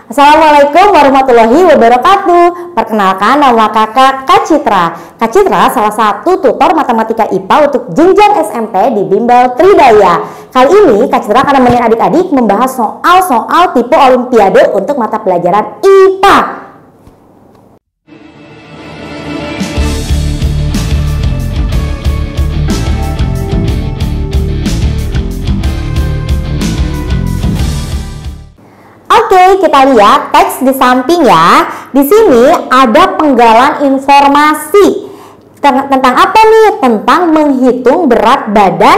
Assalamualaikum warahmatullahi wabarakatuh. Perkenalkan, nama kakak Kak Citra. Kak Citra salah satu tutor matematika IPA untuk jenjang SMP di Bimbel Tridaya. Kali ini Kak Citra akan menemani adik-adik membahas soal-soal tipe olimpiade untuk mata pelajaran IPA. Oke, kita lihat teks di samping ya. Di sini ada penggalan informasi tentang apa nih? Tentang menghitung berat badan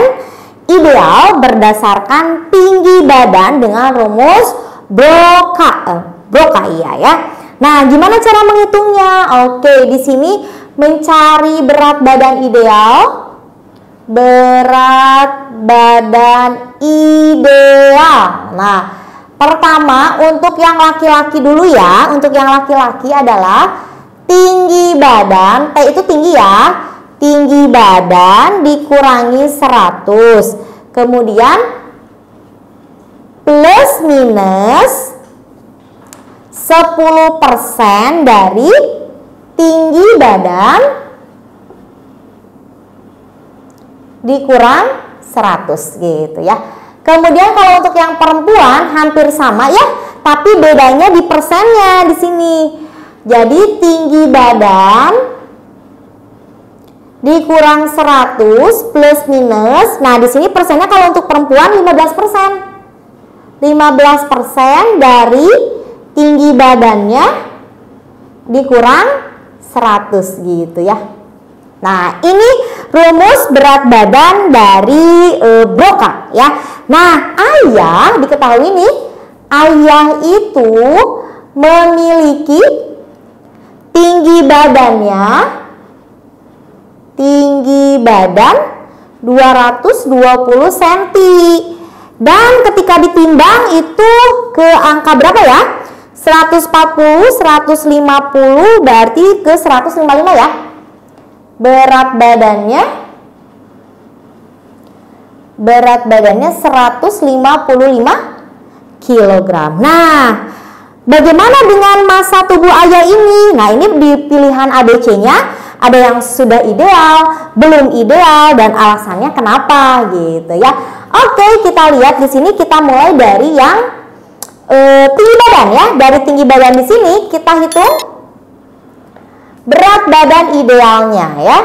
ideal berdasarkan tinggi badan dengan rumus Broca ya. Nah, gimana cara menghitungnya? Oke, di sini mencari berat badan ideal. Nah, pertama, untuk yang laki-laki dulu ya. Untuk yang laki-laki adalah tinggi badan, T itu tinggi ya. Tinggi badan dikurangi 100. Kemudian plus minus 10% dari tinggi badan dikurang 100 gitu ya. Kemudian kalau untuk yang perempuan hampir sama ya, tapi bedanya di persennya di sini. Jadi tinggi badan dikurang 100 plus minus. Nah, di sini persennya kalau untuk perempuan 15%. 15% dari tinggi badannya dikurang 100 gitu ya. Nah, ini rumus berat badan dari Broca ya. Nah, ayah diketahui nih, ayah itu memiliki tinggi badan 220 cm. Dan ketika ditimbang itu ke angka berapa ya? 140, 150 berarti ke 155 ya. Berat badannya 155 kg. Nah, bagaimana dengan massa tubuh ayah ini? Nah, ini di pilihan ABC-nya ada yang sudah ideal, belum ideal, dan alasannya kenapa gitu ya. Oke, kita lihat di sini, kita mulai dari yang tinggi badan ya. Dari tinggi badan di sini kita hitung berat badan idealnya ya.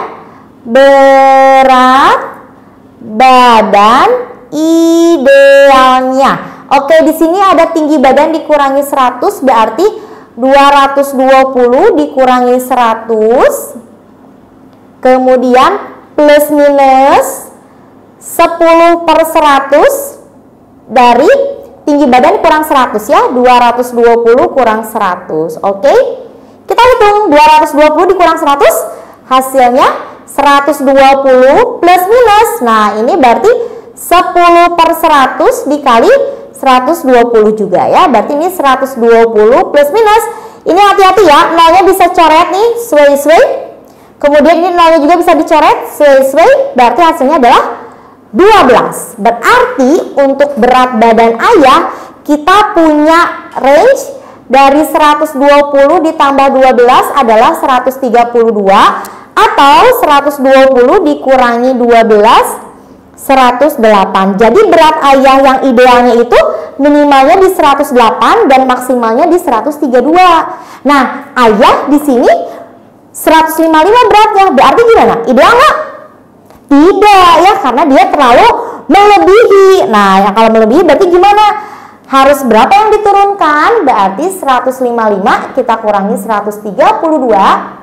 Berat badan idealnya. Oke, di sini ada tinggi badan dikurangi 100 berarti 220 dikurangi 100. Kemudian plus minus 10% dari tinggi badan kurang 100 ya. 220 kurang 100. Oke. Kita hitung 220 dikurang 100, hasilnya 120 plus minus. Nah, ini berarti 10/100 dikali 120 juga ya. Berarti ini 120 plus minus. Ini hati-hati ya, nolnya bisa coret nih, sway. Kemudian ini nolnya juga bisa dicoret, sway. Berarti hasilnya adalah 12. Berarti untuk berat badan ayah kita punya range dari 120 ditambah 12 adalah 132, atau 120 dikurangi 12 108. Jadi berat ayah yang idealnya itu minimalnya di 108 dan maksimalnya di 132. Nah, ayah di sini 155 beratnya. Berarti gimana? Ideal nggak? Tidak ya, karena dia terlalu melebihi. Nah, yang kalau melebihi berarti gimana? Harus berapa yang diturunkan? Berarti 155 kita kurangi 132,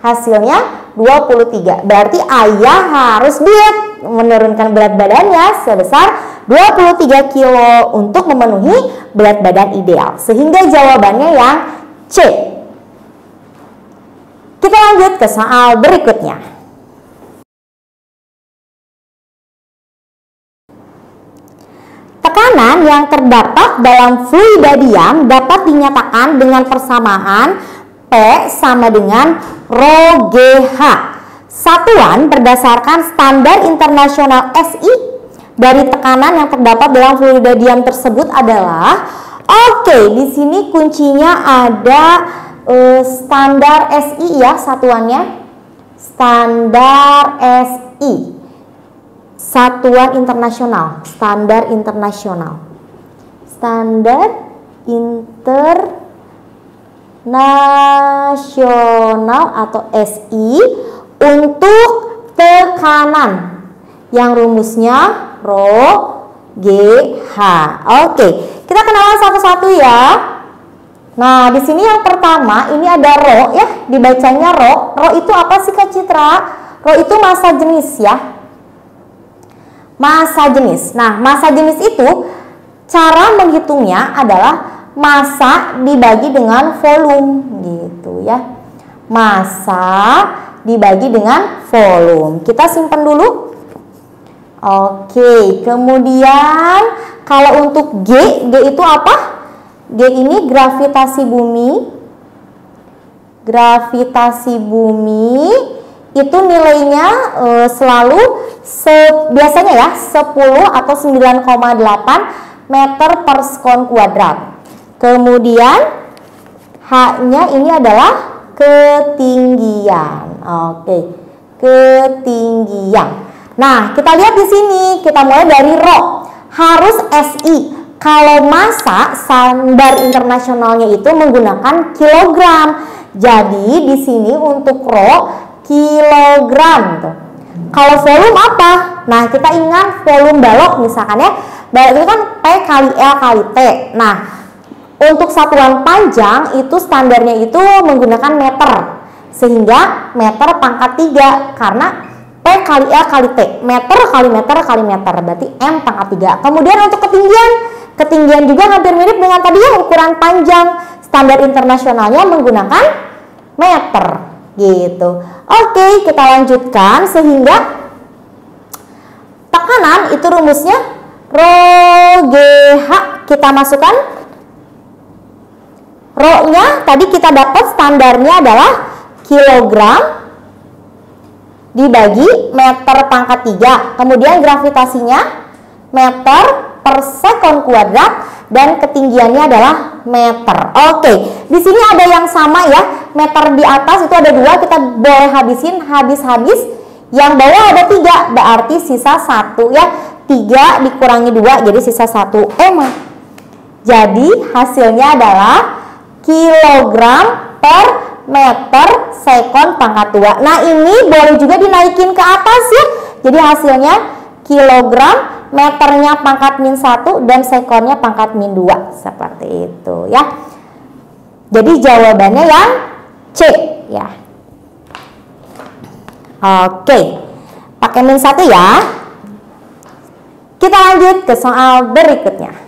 hasilnya 23. Berarti ayah harus diet, menurunkan berat badannya sebesar 23 kilo untuk memenuhi berat badan ideal. Sehingga jawabannya yang C. Kita lanjut ke soal berikutnya. Tekanan yang terdapat dalam fluida diam dapat dinyatakan dengan persamaan P sama dengan Rho GH. Satuan berdasarkan standar internasional SI dari tekanan yang terdapat dalam fluida diam tersebut adalah Oke, di sini kuncinya ada standar SI ya satuannya. Standar SI. Satuan internasional, standar internasional. Standar internasional atau SI untuk tekanan yang rumusnya Rho GH. Oke, kita kenalan satu-satu ya. Nah, di sini yang pertama ini ada Rho ya, dibacanya Rho. Rho itu apa sih Kak Citra? Rho itu massa jenis ya. Massa jenis. Nah, massa jenis itu cara menghitungnya adalah massa dibagi dengan volume gitu ya. Massa dibagi dengan volume. Kita simpan dulu. Oke, kemudian kalau untuk G itu apa? G ini gravitasi bumi. Gravitasi bumi itu nilainya selalu biasanya ya 10 atau 9,8 meter per sekon kuadrat. Kemudian H-nya ini adalah ketinggian. Oke, ketinggian. Nah, kita lihat di sini, kita mulai dari Rho. Harus SI. Kalau massa standar internasionalnya itu menggunakan kilogram. Jadi di sini untuk Rho kilogram. Kalau volume apa? Nah, kita ingat volume balok misalkan ya. Balok itu kan P kali L kali T. Nah, untuk satuan panjang itu standarnya itu menggunakan meter. Sehingga meter pangkat 3 karena P kali L kali T, meter kali meter kali meter, berarti M pangkat 3. Kemudian untuk ketinggian juga hampir mirip dengan tadi ya, ukuran panjang. Standar internasionalnya menggunakan meter gitu. Oke, kita lanjutkan sehingga tekanan itu rumusnya Rho GH. Kita masukkan Rho-nya tadi kita dapat standarnya adalah kilogram dibagi meter pangkat 3. Kemudian gravitasinya meter per sekon kuadrat dan ketinggiannya adalah meter. Oke, di sini ada yang sama ya. Meter di atas itu ada 2, kita boleh habisin habis-habis. Yang bawah ada 3, berarti sisa 1 ya. 3 dikurangi 2 jadi sisa 1 M. Jadi hasilnya adalah kilogram per meter sekon pangkat 2. Nah, ini boleh juga dinaikin ke atas ya. Jadi hasilnya kilogram, meternya pangkat min 1 dan sekonnya pangkat min 2. Seperti itu ya. Jadi jawabannya yang C ya. Oke. Pakai min 1 ya. Kita lanjut ke soal berikutnya.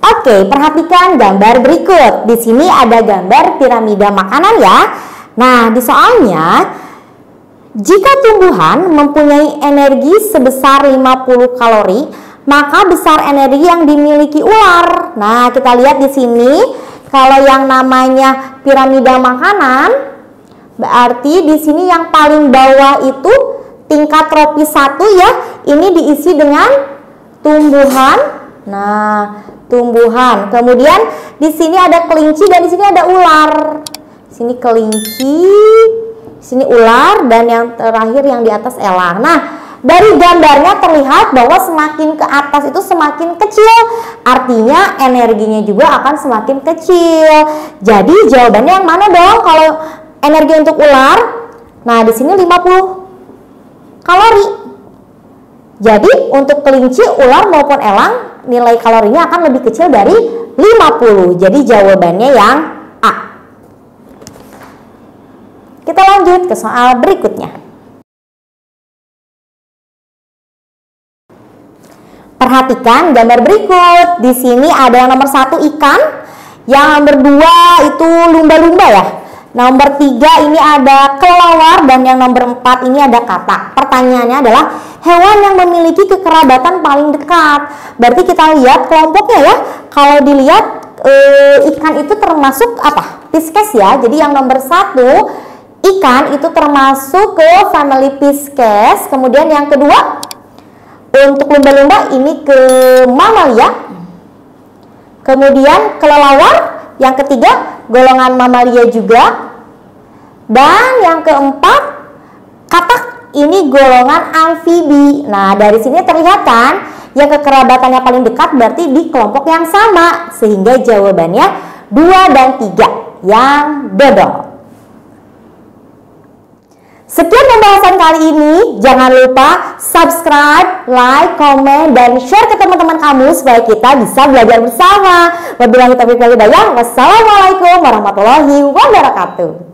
Oke, perhatikan gambar berikut. Di sini ada gambar piramida makanan ya. Nah, di soalnya, jika tumbuhan mempunyai energi sebesar 50 kalori, maka besar energi yang dimiliki ular. Nah, kita lihat di sini, kalau yang namanya piramida makanan, berarti di sini yang paling bawah itu tingkat tropis 1 ya. Ini diisi dengan tumbuhan. Nah, tumbuhan. Kemudian di sini ada kelinci dan di sini ada ular. Sini kelinci, sini ular, dan yang terakhir yang di atas elang. Nah, dari gambarnya terlihat bahwa semakin ke atas itu semakin kecil. Artinya energinya juga akan semakin kecil. Jadi jawabannya yang mana dong kalau energi untuk ular? Nah, di sini 50 kalori. Jadi untuk kelinci, ular maupun elang nilai kalorinya akan lebih kecil dari 50. Jadi jawabannya yang A. Kita lanjut ke soal berikutnya. Perhatikan gambar berikut. Di sini ada yang nomor 1 ikan, yang nomor 2 itu lumba-lumba ya. Nomor 3 ini ada kelelawar dan yang nomor 4 ini ada katak. Pertanyaannya adalah hewan yang memiliki kekerabatan paling dekat. Berarti kita lihat kelompoknya ya. Kalau dilihat ikan itu termasuk apa? Pisces ya. Jadi yang nomor 1 ikan itu termasuk ke family Pisces. Kemudian yang kedua, untuk lumba-lumba ini ke mamalia. Kemudian kelelawar, yang ketiga golongan mamalia juga. Dan yang keempat, katak ini golongan amfibi. Nah, dari sini terlihat kan yang kekerabatannya paling dekat berarti di kelompok yang sama, sehingga jawabannya 2 dan 3 yang dodol. Sekian pembahasan kali ini. Jangan lupa subscribe, like, komen, dan share ke teman-teman kamu supaya kita bisa belajar bersama. Wabillahi taufiq wal hidayah. Wassalamualaikum warahmatullahi wabarakatuh.